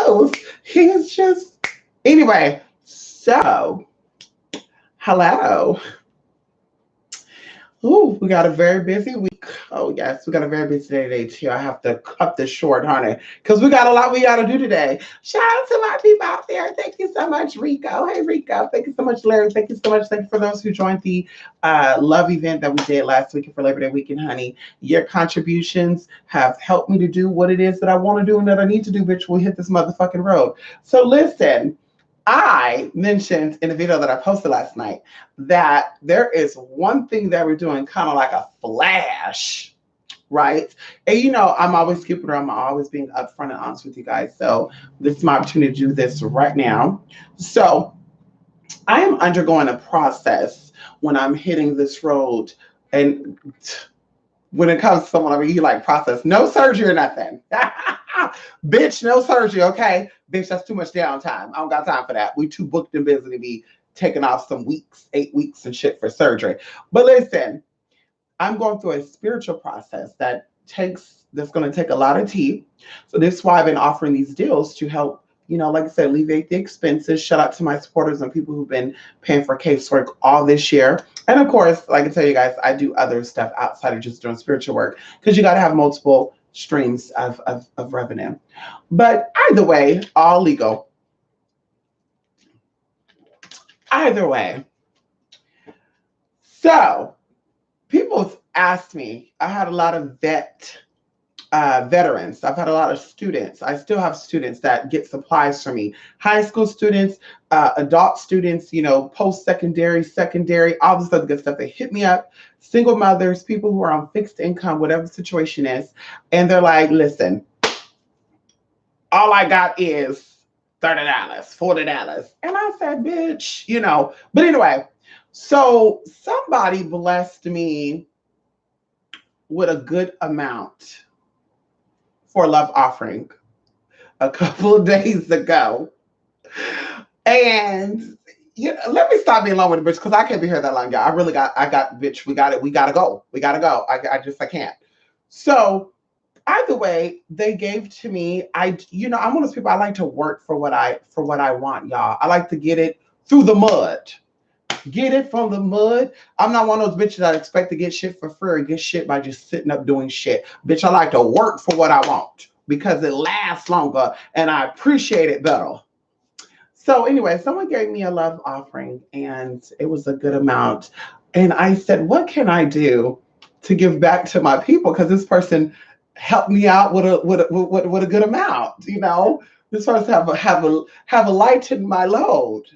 knows? He's just, anyway, so, hello. Ooh, we got a very busy week. Oh, yes, we got a very busy day today, too. I have to cut this short, honey, because we got a lot we got to do today. Shout out to my people out there. Thank you so much, Rico. Hey, Rico. Thank you so much, Larry. Thank you so much. Thank you for those who joined the love event that we did last week for Labor Day weekend, honey. Your contributions have helped me to do what it is that I want to do and that I need to do, bitch. We'll hit this motherfucking road. So listen. I mentioned in the video that I posted last night that there is one thing that we're doing kind of like a flash, right? And I'm always keeping I'm always being upfront and honest with you guys. So this is my opportunity to do this right now. So I am undergoing a process when I'm hitting this road. And when it comes to someone, I mean, you like process, no surgery or nothing. Bitch, no surgery, okay? Bitch, that's too much downtime. I don't got time for that. We too booked and busy to be taking off some weeks, 8 weeks and shit for surgery. But listen, I'm going through a spiritual process that's going to take a lot of tea. So this is why I've been offering these deals to help, like I said, alleviate the expenses. Shout out to my supporters and people who've been paying for casework all this year. And of course, like I tell you guys, I do other stuff outside of just doing spiritual work because you got to have multiple streams of revenue. But either way, all legal. Either way. So people asked me, I had a lot of veterans. I've had a lot of students. I still have students that get supplies from me. High school students, adult students, post-secondary, secondary, all this other good stuff. They hit me up, single mothers, people who are on fixed income, whatever the situation is. And they're like, listen, all I got is $30, $40. And I said, bitch, But anyway, so somebody blessed me with a good amount for a love offering a couple of days ago. And let me stop being long with the bitch because I can't be here that long, y'all. Bitch, we gotta go. I can't. So either way, they gave to me. I'm one of those people, I like to work for what I want, y'all. I like to get it through the mud. Get it from the mud. I'm not one of those bitches that expect to get shit for free or get shit by just sitting up doing shit. Bitch, I like to work for what I want because it lasts longer and I appreciate it better. So anyway, someone gave me a love offering and it was a good amount. And I said, what can I do to give back to my people? Because this person helped me out with a good amount. This person have lightened my load.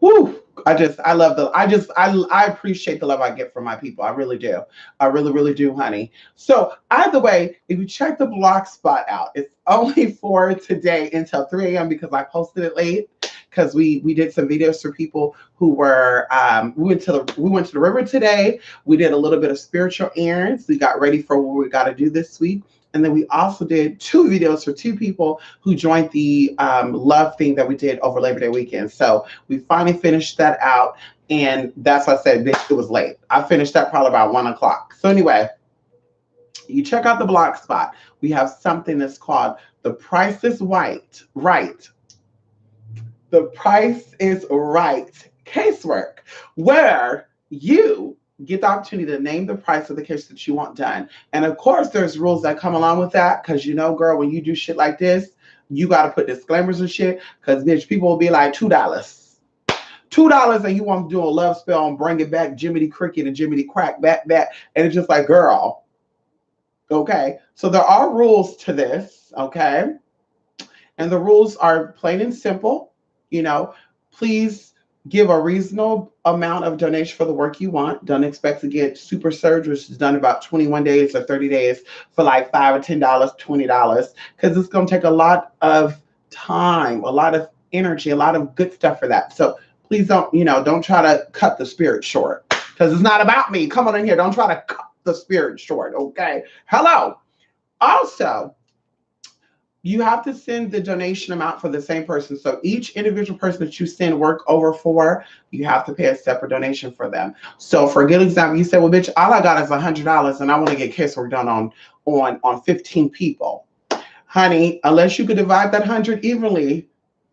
Woo! I appreciate the love I get from my people. I really do. I really, really do, honey. So either way, if you check the blog spot out, it's only for today until 3 a.m. because I posted it late because we did some videos for people who were we went to the river today. We did a little bit of spiritual errands. We got ready for what we got to do this week. And then we also did 2 videos for 2 people who joined the love thing that we did over Labor Day weekend. So we finally finished that out. And that's why I said, bitch, it was late. I finished that probably about 1 o'clock. So anyway, you check out the blog spot. We have something that's called The Price is Right. The Price is Right casework, where you get the opportunity to name the price of the case that you want done. And of course, there's rules that come along with that. Because girl, when you do shit like this, you got to put disclaimers and shit. Because bitch, people will be like $2. $2 and you want to do a love spell and bring it back Jiminy Cricket and Jiminy Crack back. And it's just like, girl. Okay. So there are rules to this. Okay. And the rules are plain and simple. Please give a reasonable amount of donation for the work you want. Don't expect to get super surge, which is done about 21 days or 30 days for like $5 or $10, $20, because it's going to take a lot of time, a lot of energy, a lot of good stuff for that. So please don't try to cut the spirit short because it's not about me. Come on in here. Don't try to cut the spirit short. Okay. Hello. Also, you have to send the donation amount for the same person. So each individual person that you send work over for, you have to pay a separate donation for them. So for a good example, you say, well, bitch, all I got is $100 and I want to get casework done on 15 people. honey, unless you could divide that 100 evenly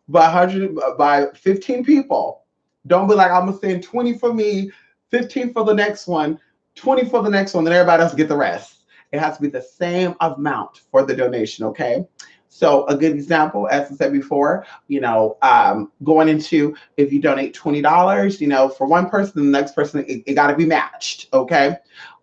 by 100 by 15 people. Don't be like, I'm gonna send 20 for me, 15 for the next one, 20 for the next one, then everybody else get the rest. It has to be the same amount for the donation, okay? So a good example, as I said before, going into, if you donate $20, for one person, the next person, it got to be matched, okay?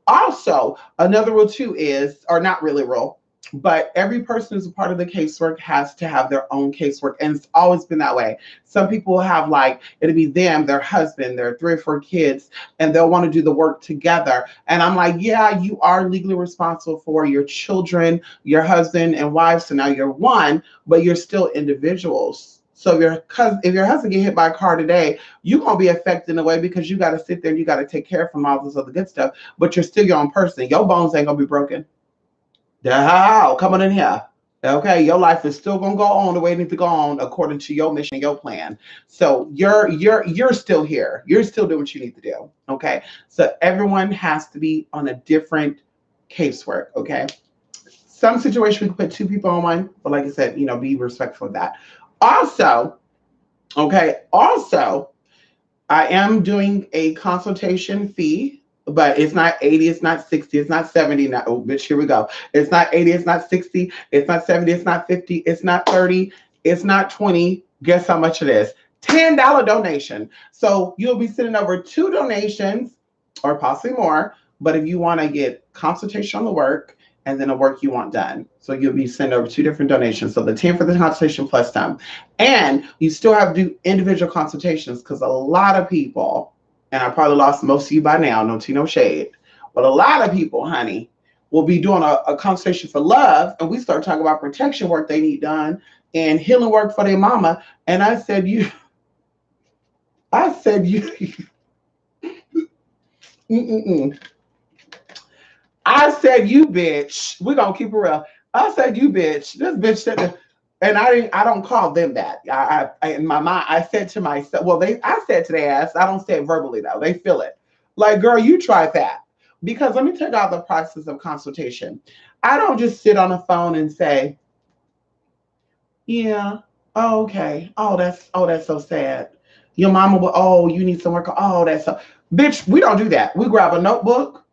Also, another rule too is, or not really rule, but every person who's a part of the casework has to have their own casework. And it's always been that way. Some people have, like, it'll be them, their husband, their 3 or 4 kids, and they'll want to do the work together. And I'm like, yeah, you are legally responsible for your children, your husband and wife. So now you're one, but you're still individuals. So if your husband get hit by a car today, you're gonna be affected in a way because you got to sit there and you got to take care of from all this other good stuff. But you're still your own person. Your bones ain't gonna be broken. Yeah, come on in here. Okay, your life is still gonna go on the way it needs to go on according to your mission and your plan. So you're still here. You're still doing what you need to do. Okay. So everyone has to be on a different casework. Okay. Some situation we can put 2 people on one, but like I said, be respectful of that. Also, okay, also I am doing a consultation fee, but it's not 80, it's not 60, it's not 70. Now, oh, bitch, here we go. It's not 80, it's not 60, it's not 70, it's not 50, it's not 30, it's not 20. Guess how much it is? $10 donation. So you'll be sending over 2 donations or possibly more. But if you want to get consultation on the work and then the work you want done, so you'll be sending over 2 different donations. So the 10 for the consultation plus time. And you still have to do individual consultations because a lot of people, and I probably lost most of you by now, no tea, no shade, but a lot of people, honey, will be doing a consultation for love, and we start talking about protection work they need done and healing work for their mama. And I said, mm-mm-mm. I said, you bitch. We're gonna keep it real. I said, you bitch. This bitch said, and I don't call them that. In my mind, I said to myself, well, I said to their ass, I don't say it verbally though. They feel it. Like, girl, you try that. Because let me tell you about the process of consultation. I don't just sit on the phone and say, yeah, oh, okay. Oh, that's so sad. Your mama will, oh, you need some work. Oh, that's so, bitch, we don't do that. We grab a notebook,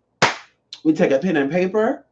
we take a pen and paper.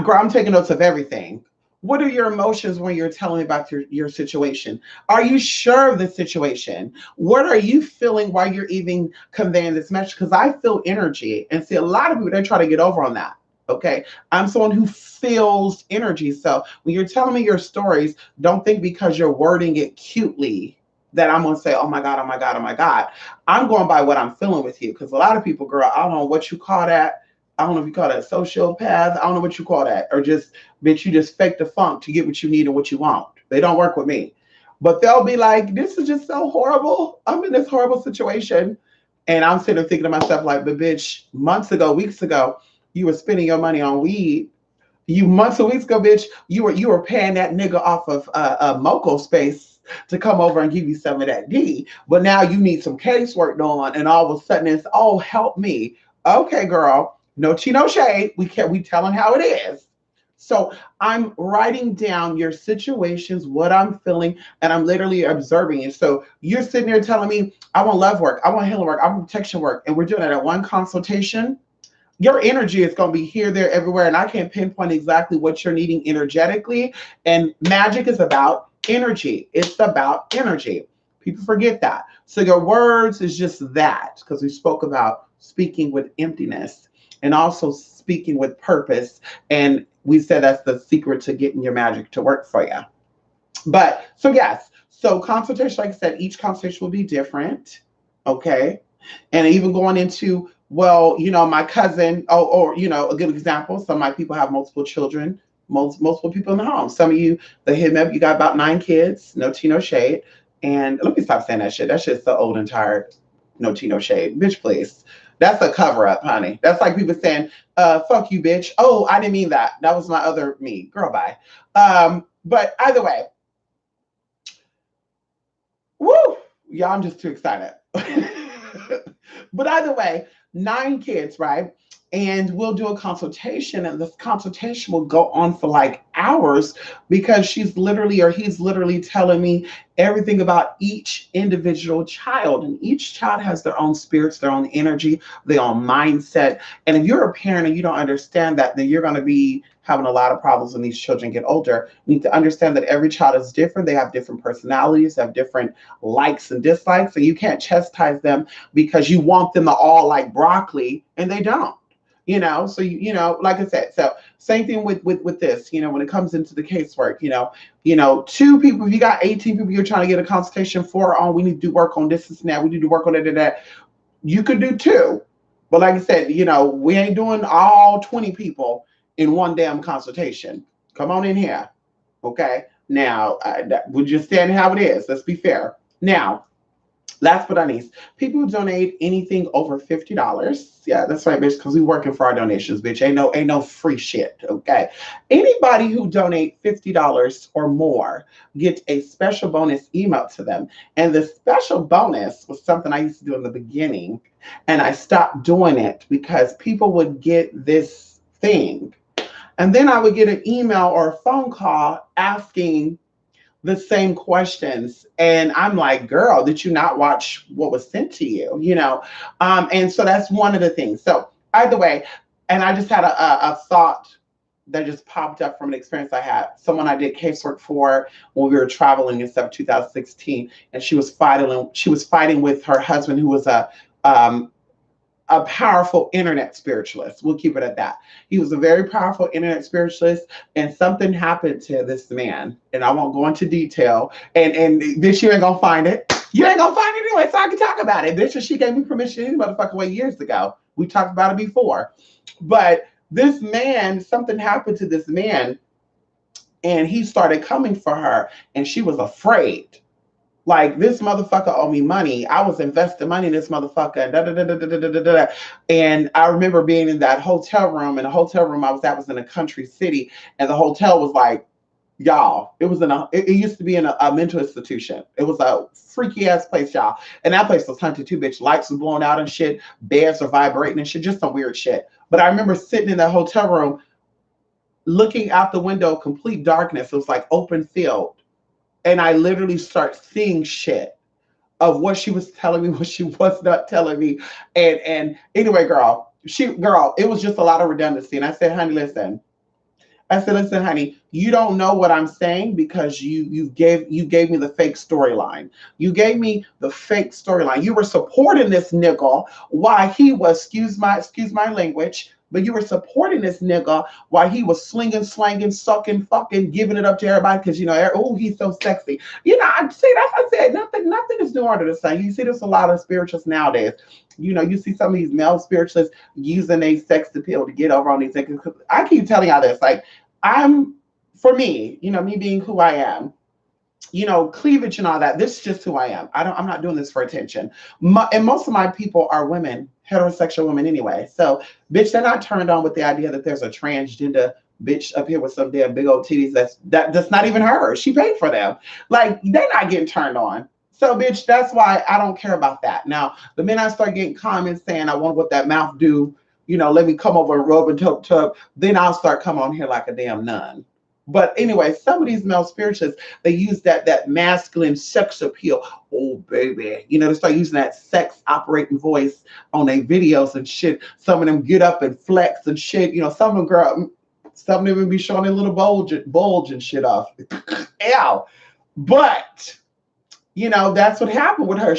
Girl, I'm taking notes of everything. What are your emotions when you're telling me about your situation? Are you sure of the situation? What are you feeling while you're even conveying this message? Because I feel energy. And see, a lot of people, they try to get over on that. Okay. I'm someone who feels energy. So when you're telling me your stories, don't think because you're wording it cutely that I'm going to say, oh my God, oh my God, oh my God. I'm going by what I'm feeling with you. Because a lot of people, girl, I don't know what you call that. I don't know if you call that sociopath. I don't know what you call that. Or just, bitch, you just fake the funk to get what you need and what you want. They don't work with me. But they'll be like, this is just so horrible. I'm in this horrible situation. And I'm sitting there thinking to myself, like, but bitch, months ago, weeks ago, you were spending your money on weed. You months and weeks ago, bitch, you were paying that nigga off of Moco Space to come over and give you some of that D. But now you need some casework done, and all of a sudden it's, oh, help me. Okay, girl. No tea, no shade. We telling how it is. So I'm writing down your situations, what I'm feeling, and I'm literally observing it. So you're sitting there telling me, I want love work, I want healing work, I want protection work, and we're doing it at one consultation. Your energy is going to be here, there, everywhere, and I can't pinpoint exactly what you're needing energetically. And magic is about energy. It's about energy. People forget that. So your words is just that, because we spoke about speaking with emptiness and also speaking with purpose. And we said that's the secret to getting your magic to work for you. But so yes, so consultation, like I said, each consultation will be different. Okay. And even going into, well, my cousin, or a good example, some of my people have multiple children, multiple people in the home. Some of you, the hit me up, you got about 9 kids, no tea, no shade. And let me stop saying that shit. That shit's so old and tired. No tea, no shade. Bitch, please. That's a cover up, honey. That's like people saying, fuck you, bitch. Oh, I didn't mean that. That was my other me. Girl, bye. But either way, woo, y'all, I'm just too excited. But either way, 9 kids, right? and we'll do a consultation, and this consultation will go on for like hours because she's literally or he's literally telling me everything about each individual child, and each child has their own spirits, their own energy, their own mindset. And if you're a parent and you don't understand that, then you're going to be having a lot of problems when these children get older. You need to understand that every child is different. They have different personalities, have different likes and dislikes. So you can't chastise them because you want them to all like broccoli and they don't. So like I said, so same thing with this, when it comes into the casework, two people, if you got 18 people you're trying to get a consultation for, oh, we need to do work on this and that, we need to work on it and that, you could do two. But like I said, we ain't doing all 20 people in one damn consultation. Come on in here. Okay. Now, we're just saying how it is. Let's be fair. Now, last but not least, people who donate anything over $50. Yeah, that's right, bitch, because we working for our donations, bitch. Ain't no free shit. Okay. Anybody who donate $50 or more gets a special bonus email to them. And the special bonus was something I used to do in the beginning. And I stopped doing it because people would get this thing. And then I would get an email or a phone call asking the same questions. And I'm like, girl, did you not watch what was sent to you? And so that's one of the things. So either way, and I just had a thought that just popped up from an experience I had. Someone I did casework for when we were traveling in 2016, and she was fighting with her husband, who was a powerful internet spiritualist. We'll keep it at that. He was a very powerful internet spiritualist, and something happened to this man, and I won't go into detail. And bitch, you ain't gonna find it. You ain't gonna find it anyway, so I can talk about it. Bitch, she gave me permission any motherfucking way years ago. We talked about it before. But this man, something happened to this man, and he started coming for her, and she was afraid. Like, this motherfucker owed me money. I was investing money in this motherfucker. And, da, da, da, da, da, da, da, da. And I remember being in that hotel room. And the hotel room I was at was in a country city. And the hotel was like, y'all, it used to be in a mental institution. It was a freaky ass place, y'all. And that place was haunted too, bitch. Lights were blown out and shit. Beds were vibrating and shit. Just some weird shit. But I remember sitting in that hotel room, looking out the window, complete darkness. It was like open field. And I literally start seeing shit of what she was telling me, what she was not telling me. And anyway, girl, it was just a lot of redundancy. And I said, honey, listen. I said, listen, honey, you don't know what I'm saying because you gave me the fake storyline. You gave me the fake storyline. You were supporting this nigga while he was, excuse my language, but you were supporting this nigga while he was slinging, slanging, sucking, fucking, giving it up to everybody because, oh, he's so sexy. I see, that's what I said. Nothing is new under the sun. You see this a lot of spiritualists nowadays. You see some of these male spiritualists using a sex appeal to get over on these things. I keep telling y'all this, like, for me, me being who I am, cleavage and all that, this is just who I am. I'm not doing this for attention. And most of my people are women, heterosexual women anyway. So, bitch, they're not turned on with the idea that there's a transgender bitch up here with some damn big old titties that's not even her. She paid for them. Like, they're not getting turned on. So, bitch, that's why I don't care about that. Now, the minute I start getting comments saying I want what that mouth do, let me come over and rub and tub, then I'll start coming on here like a damn nun. But anyway, some of these male spiritualists, they use that masculine sex appeal. Oh, baby. They start using that sex operating voice on their videos and shit. Some of them get up and flex and shit. Some of them, some of them even be showing their little bulge and shit off. Ow. But, that's what happened with her.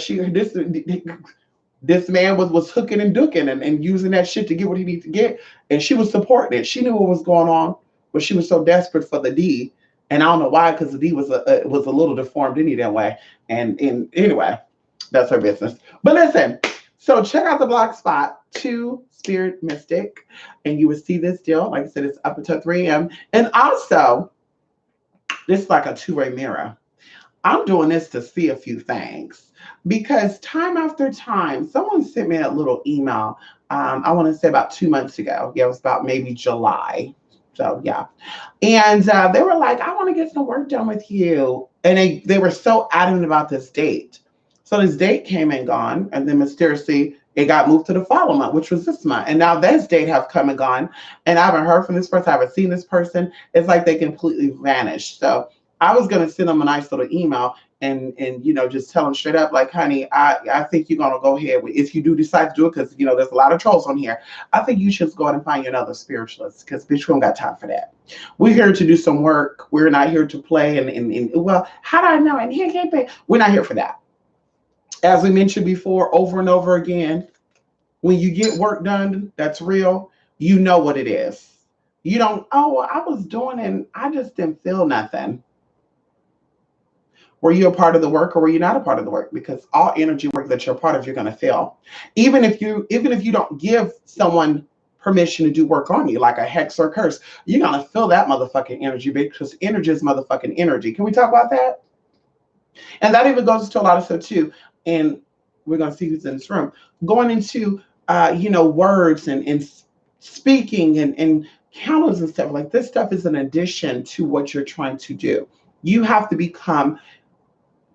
This man was hooking and dooking and using that shit to get what he needed to get. And she was supporting it. She knew what was going on. But she was so desperate for the D, and I don't know why, because the D was a little deformed any damn way. And anyway, that's her business. But listen, so check out the blog spot, 2 Spirit Mystic, and you will see this deal. Like I said, it's up until 3 a.m. And also, this is like a two-way mirror. I'm doing this to see a few things because time after time, someone sent me a little email. I want to say about 2 months ago. Yeah, it was about maybe July. So, yeah. And they were like, I want to get some work done with you. And they were so adamant about this date. So this date came and gone. And then mysteriously, It got moved to the following month, which was this month. And now this date have come and gone. And I haven't heard from this person. I haven't seen this person. It's like they completely vanished. So I was gonna send them a nice little email and just tell them straight up, like, honey, I think you're gonna go ahead with, if you do decide to do it, because there's a lot of trolls on here. I think you should go ahead and find you another spiritualist, because bitch, we don't got time for that. We're here to do some work. We're not here to play and well, how do I know? And here can't pay. We're not here for that. As we mentioned before, over and over again, when you get work done that's real, you know what it is. You don't, oh, well, I was doing and I just didn't feel nothing. Were you a part of the work or were you not a part of the work? Because all energy work that you're a part of, you're going to feel. Even if you don't give someone permission to do work on you, like a hex or a curse, you're going to feel that motherfucking energy, because energy is motherfucking energy. Can we talk about that? And that even goes to a lot of stuff too. And we're going to see who's in this room. Going into, words and speaking and counters and stuff, like this stuff is an addition to what you're trying to do. You have to become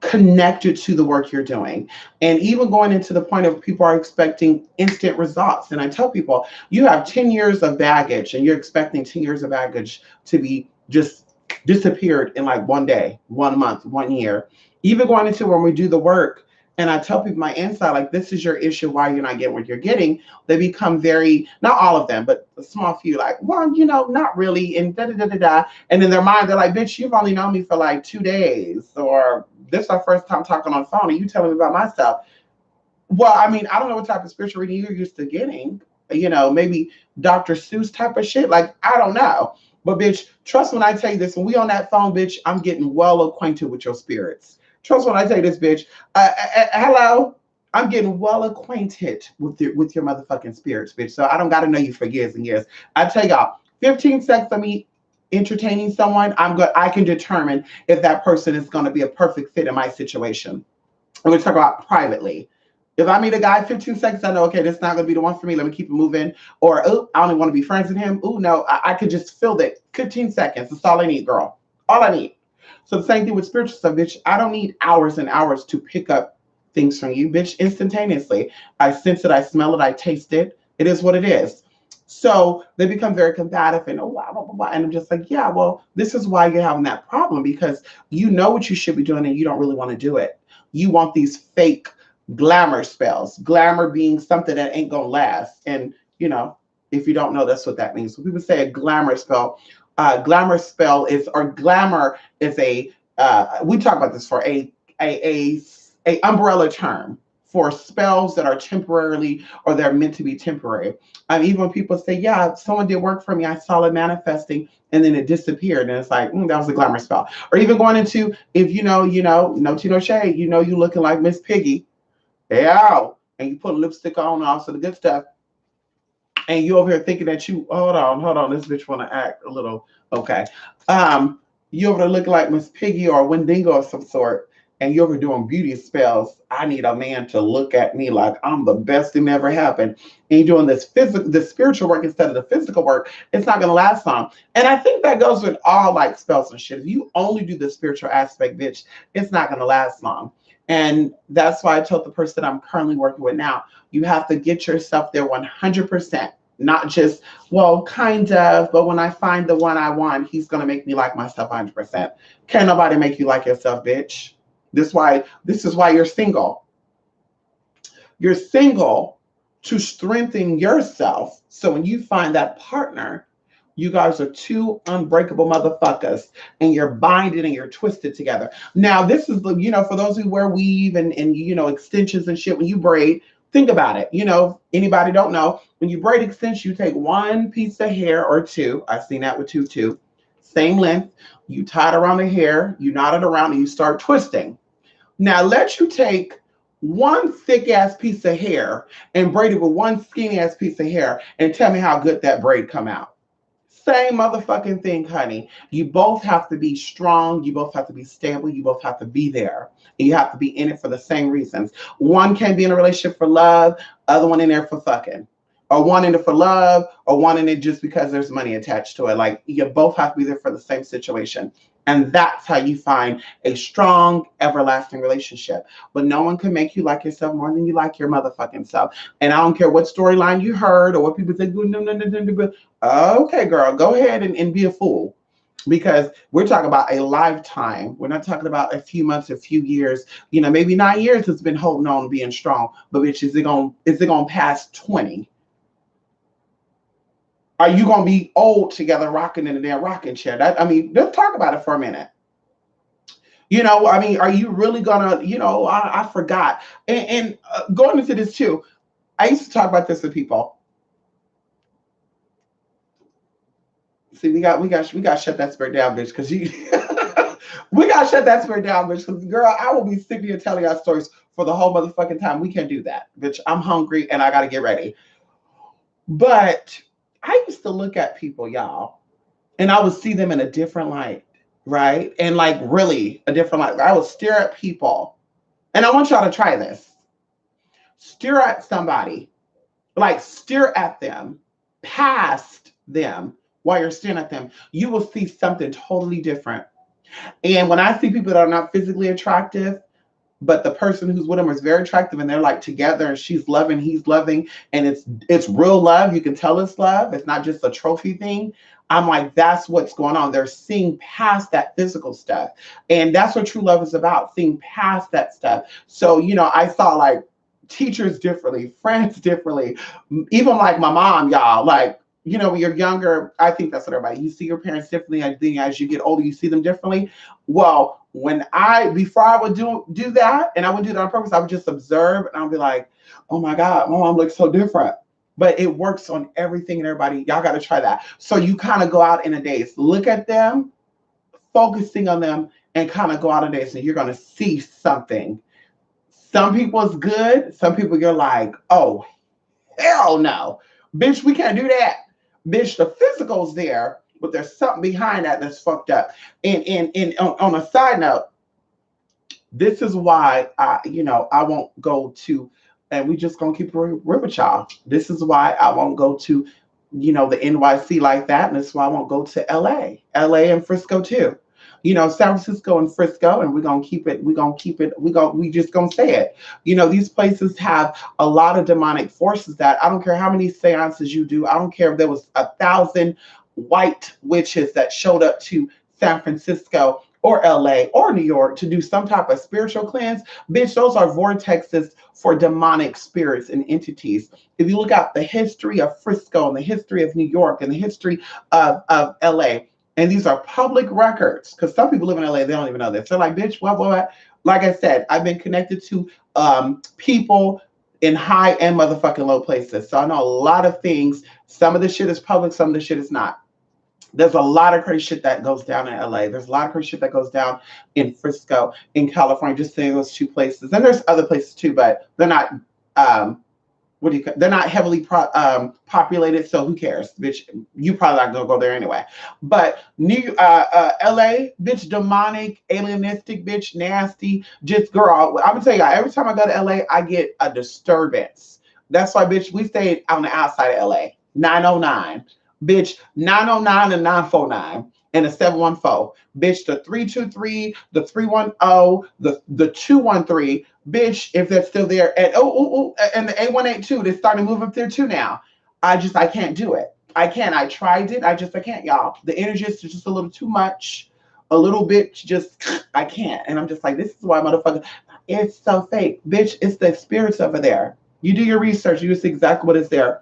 connected to the work you're doing. And even going into the point of people are expecting instant results. And I tell people, you have 10 years of baggage and you're expecting 10 years of baggage to be just disappeared in like one day, 1 month, 1 year. Even going into when we do the work, and I tell people my insight, like, this is your issue, why you're not getting what you're getting. They become very, not all of them, but a small few, like, well, not really, and da da da da da. And in their mind, they're like, bitch, you've only known me for like 2 days, or this is our first time talking on the phone, and you telling me about my stuff. Well, I mean, I don't know what type of spiritual reading you're used to getting. Maybe Dr. Seuss type of shit. Like, I don't know. But bitch, trust when I tell you this, when we on that phone, bitch, I'm getting well acquainted with your spirits. Trust when I say this, bitch. Hello, I'm getting well acquainted with your motherfucking spirits, bitch. So I don't got to know you for years and years. I tell y'all, 15 seconds of me entertaining someone, I can determine if that person is going to be a perfect fit in my situation. I'm going to talk about privately. If I meet a guy 15 seconds, I know, okay, this is not going to be the one for me. Let me keep it moving. Or, oh, I only want to be friends with him. Oh, no, I could just feel that. 15 seconds. That's all I need, girl. All I need. So the same thing with spiritual stuff, bitch. I don't need hours and hours to pick up things from you, bitch, instantaneously. I sense it, I smell it, I taste it. It is what it is. So they become very combative and blah, blah, blah, blah. And I'm just like, yeah, well, this is why you're having that problem, because you know what you should be doing and you don't really want to do it. You want these fake glamour spells, glamour being something that ain't gonna last. And if you don't know, that's what that means. When people say a glamour spell, glamour is a we talk about this for a umbrella term for spells that are temporarily or they're meant to be temporary. Even when people say, yeah, someone did work for me, I saw it manifesting and then it disappeared, and it's like, that was a glamour spell. Or even going into, if no tea, no shade, you looking like Miss Piggy, yeah, and you put lipstick on, also the good stuff, and you over here thinking that hold on, this bitch want to act a little, okay. You over there looking like Miss Piggy or Wendigo of some sort, and you over doing beauty spells. I need a man to look at me like I'm the best thing that ever happened. And you're doing the spiritual work instead of the physical work. It's not going to last long. And I think that goes with all like spells and shit. If you only do the spiritual aspect, bitch, it's not going to last long. And that's why I told the person I'm currently working with now, you have to get yourself there 100%. Not just, well, kind of, but when I find the one I want, he's going to make me like myself 100%. Can't nobody make you like yourself, bitch. This is why you're single. You're single to strengthen yourself. So when you find that partner, you guys are two unbreakable motherfuckers, and you're binded and you're twisted together. Now, this is for those who wear weave and extensions and shit, when you braid, think about it. Anybody don't know, when you braid extensions, you take one piece of hair or two. I've seen that with two, same length. You tie it around the hair, you knot it around, and you start twisting. Now, let you take one thick ass piece of hair and braid it with one skinny ass piece of hair and tell me how good that braid come out. Same motherfucking thing, honey. You both have to be strong. You both have to be stable. You both have to be there. And you have to be in it for the same reasons. One can be in a relationship for love, other one in there for fucking. Or one in it for love, or one in it just because there's money attached to it. Like, you both have to be there for the same situation. And that's how you find a strong, everlasting relationship. But no one can make you like yourself more than you like your motherfucking self. And I don't care what storyline you heard or what people say. No, no, no, no, no. Okay, girl, go ahead and be a fool. Because we're talking about a lifetime. We're not talking about a few months, a few years. You know, maybe 9 years it's been holding on, being strong. But bitch, is it gonna pass 20? Are you gonna be old together, rocking in a damn rocking chair? I mean, let's talk about it for a minute. I mean, are you really gonna? I forgot. And going into this too, I used to talk about this with people. See, we got to shut that spirit down, bitch, because you. We got to shut that spirit down, bitch, because girl, I will be sitting here telling our stories for the whole motherfucking time. We can't do that, bitch. I'm hungry and I got to get ready. But I used to look at people, y'all, and I would see them in a different light, right? And like really a different light. I would stare at people, and I want y'all to try this. Stare at somebody, like stare at them, past them while you're staring at them. You will see something totally different. And when I see people that are not physically attractive, but the person who's with them is very attractive and they're like together and she's loving, he's loving, and it's real love. You can tell it's love. It's not just a trophy thing. I'm like, that's what's going on. They're seeing past that physical stuff. And that's what true love is about, seeing past that stuff. So, I saw like teachers differently, friends differently, even like my mom, y'all. Like, when you're younger, I think that's what everybody, you see your parents differently. I think as you get older, you see them differently. Well, before I would do that, and I would do that on purpose, I would just observe and I'll be like, oh my God, my mom looks so different. But it works on everything and everybody. Y'all got to try that. So you kind of go out in a daze, look at them, focusing on them, and kind of go out in a daze, and you're going to see something. Some people it's good. Some people you're like, oh, hell no. Bitch, we can't do that. Bitch, the physical's there, but there's something behind that that's fucked up. And on a side note, this is why I won't go to, and we just gonna keep it real with y'all. This is why I won't go to, the NYC like that, and this is why I won't go to LA and Frisco too. San Francisco and Frisco, and we're gonna keep it. We just gonna say it. These places have a lot of demonic forces that I don't care how many seances you do. I don't care if there was 1,000 white witches that showed up to San Francisco or LA or New York to do some type of spiritual cleanse. Bitch, those are vortexes for demonic spirits and entities. If you look at the history of Frisco and the history of New York and the history of LA, and these are public records, because some people live in LA, they don't even know this. They're like, bitch, what? Like I said, I've been connected to people in high and motherfucking low places. So I know a lot of things. Some of the shit is public, some of the shit is not. There's a lot of crazy shit that goes down in LA. There's a lot of crazy shit that goes down in Frisco, in California, just saying those two places. And there's other places too, but they're not they're not heavily populated, so who cares, bitch? You probably not gonna go there anyway. But LA, bitch, demonic, alienistic, bitch, nasty, just girl. I'm gonna tell you, every time I go to LA, I get a disturbance. That's why, bitch, we stayed on the outside of LA, 909, bitch, 909 and 949. And a 714, bitch, the 323, the 310, the 213, bitch, if they're still there, and and the 8182, they're starting to move up there too now. I can't do it. I can't. I tried it. I can't, y'all. The energy is just a little too much, a little bit. Just I can't. And I'm just like, this is why, motherfucker, it's so fake, bitch. It's the spirits over there. You do your research. You see exactly what is there.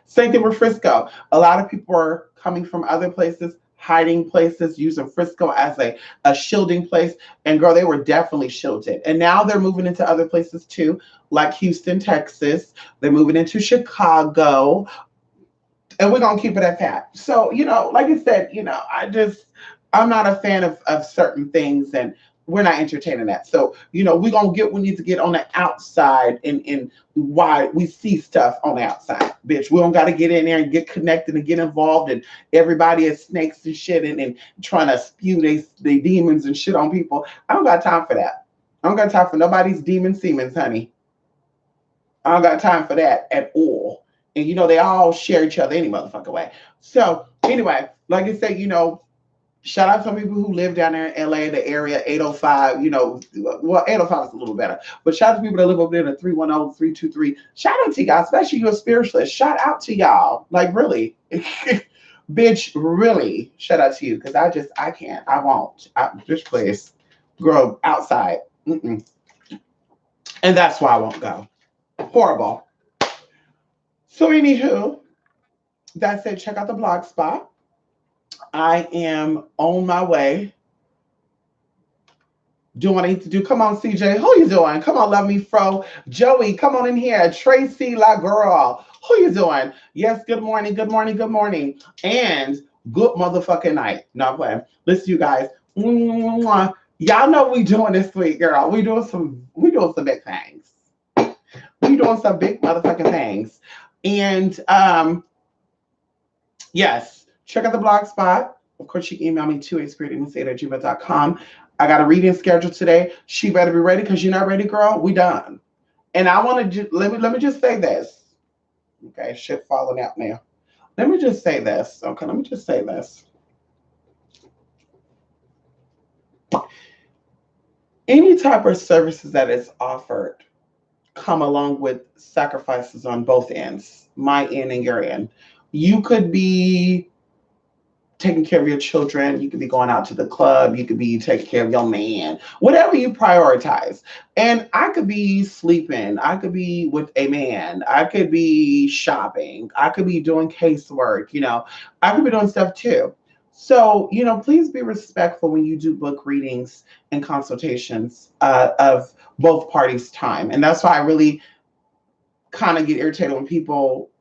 Same thing with Frisco. A lot of people are coming from other places, hiding places, using Frisco as a shielding place. And girl, they were definitely shielded. And now they're moving into other places too, like Houston, Texas. They're moving into Chicago. And we're going to keep it at that. So, like I said, I'm not a fan of certain things, and we're not entertaining that. So, we're going to get, we need to get on the outside and why we see stuff on the outside, bitch. We don't got to get in there and get connected and get involved, and everybody is snakes and shit and trying to spew they demons and shit on people. I don't got time for that. I don't got time for nobody's demon demons, honey. I don't got time for that at all. And they all share each other any motherfucking way. So anyway, like I said, Shout out to people who live down there in LA, the area 805, well, 805 is a little better. But shout out to people that live up there in the 310, 323. Shout out to y'all, especially you spiritualists. Shout out to y'all. Like, really. Bitch, really. Shout out to you. Because I can't. I won't. This place grow outside. Mm-mm. And that's why I won't go. Horrible. So, anywho, that said, check out the blog spot. I am on my way. Doing what I need to do. Come on, CJ. Who you doing? Come on, love me, fro. Joey, come on in here. Tracy, la girl. Who you doing? Yes, good morning, good morning, good morning. And good motherfucking night. No way. Listen, you guys. Y'all know what we doing this week, girl. We doing some big things. We doing some big motherfucking things. And yes, check out the blog spot. Of course, you can email me to aspiritandsaid@gmail.com. I got a reading schedule today. She better be ready because you're not ready, girl. We done. And I want to let me just say this. Okay, shit falling out now. Let me just say this. Okay, let me just say this. Any type of services that is offered come along with sacrifices on both ends, my end and your end. You could be taking care of your children. You could be going out to the club. You could be taking care of your man, whatever you prioritize. And I could be sleeping. I could be with a man. I could be shopping. I could be doing casework. I could be doing stuff too. So, please be respectful when you do book readings and consultations of both parties' time. And that's why I really kind of get irritated when people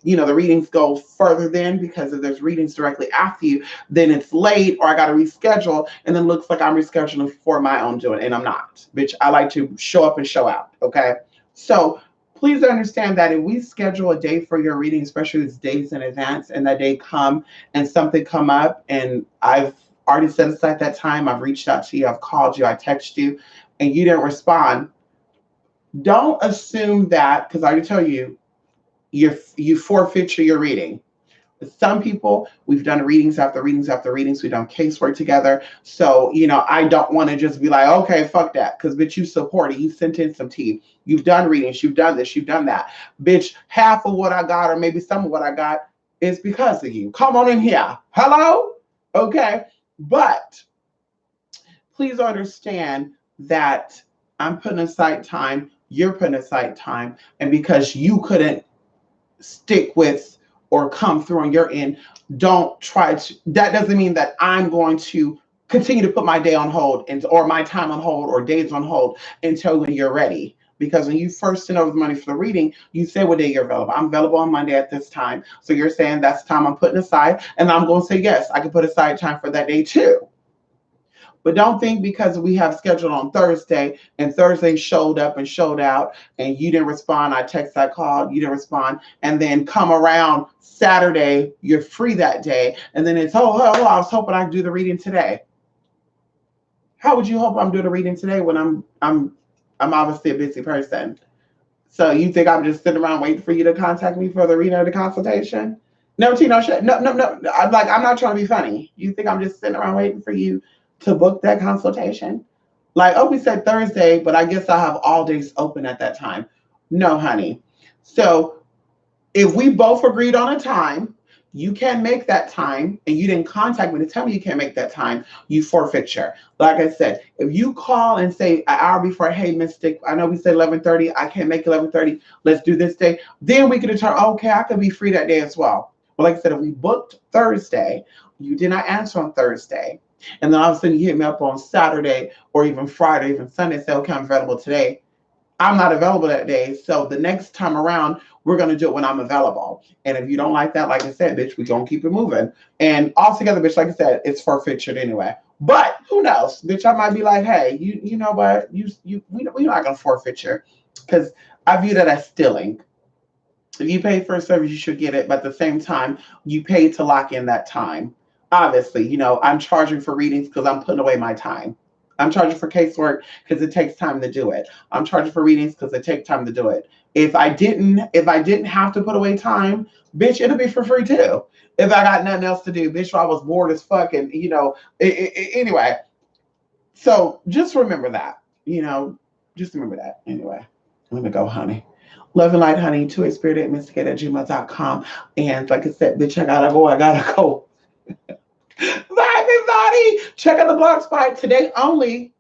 the readings go further then, because if there's readings directly after you, then it's late or I got to reschedule, and then looks like I'm rescheduling for my own doing, and I'm not. Bitch, I like to show up and show out, okay? So please understand that if we schedule a day for your reading, especially it's days in advance, and that day come and something come up and I've already set aside that time, I've reached out to you, I've called you, I texted you, and you didn't respond, don't assume that, because I already tell you, you forfeit your reading. With some people, we've done readings after readings after readings. We've done casework together. So, I don't want to just be like, okay, fuck that. Because, bitch, you support it. You sent in some tea. You've done readings. You've done this. You've done that. Bitch, half of what I got, or maybe some of what I got, is because of you. Come on in here. Hello? Okay. But please understand that I'm putting aside time. You're putting aside time. And because you couldn't stick with or come through on your end, don't try to, that doesn't mean that I'm going to continue to put my day on hold or my time on hold or days on hold until when you're ready. Because when you first send over the money for the reading, you say what day you're available. I'm available on Monday at this time. So you're saying that's the time I'm putting aside, and I'm going to say, yes, I can put aside time for that day too. But don't think because we have scheduled on Thursday and Thursday showed up and showed out and you didn't respond. I texted, I called, you didn't respond. And then come around Saturday, you're free that day. And then it's, oh, I was hoping I could do the reading today. How would you hope I'm doing a reading today when I'm obviously a busy person? So you think I'm just sitting around waiting for you to contact me for the reading or the consultation? No, Tino, no. I'm not trying to be funny. You think I'm just sitting around waiting for you to book that consultation? Like, oh, we said Thursday, but I guess I have all days open at that time. No, honey. So if we both agreed on a time, you can make that time, and you didn't contact me to tell me you can't make that time, you forfeiture. Like I said, if you call and say an hour before, hey, Mystic, I know we said 11:30, I can't make 11:30, let's do this day, then we can determine, okay, I could be free that day as well. But like I said, if we booked Thursday, you did not answer on Thursday, and then all of a sudden you hit me up on Saturday or even Friday, even Sunday, say, okay, I'm available today. I'm not available that day. So the next time around, we're going to do it when I'm available. And if you don't like that, like I said, bitch, we're going to keep it moving. And altogether, bitch, like I said, it's forfeited anyway. But who knows? Bitch, I might be like, hey, you know what? We're not going to forfeit you, because I view that as stealing. If you pay for a service, you should get it. But at the same time, you pay to lock in that time. Obviously, I'm charging for readings because I'm putting away my time. I'm charging for casework because it takes time to do it. I'm charging for readings because it takes time to do it. If I didn't have to put away time, bitch, it'll be for free too. If I got nothing else to do, bitch, I was bored as fuck, and anyway. So just remember that, just remember that. Anyway, let me go, honey. Love and light, honey, to a spirit at gmail.com. And like I said, bitch, I gotta go. Bye, everybody. Check out the blog spot today only.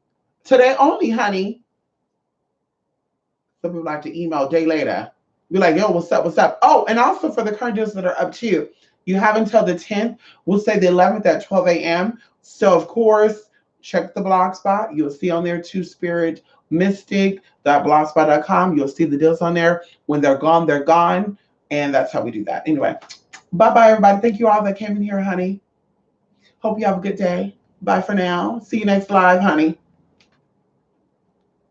Today only, honey. Some people like to email a day later. Be like, yo, what's up? What's up? Oh, and also for the current deals that are up to you have until the 10th. We'll say the 11th at 12 a.m. So, of course, check the blog spot. You'll see on there Two Spirit Mystic.blogspot.com. You'll see the deals on there. When they're gone, they're gone. And that's how we do that. Anyway, bye-bye, everybody. Thank you all that came in here, honey. Hope you have a good day. Bye for now. See you next live, honey.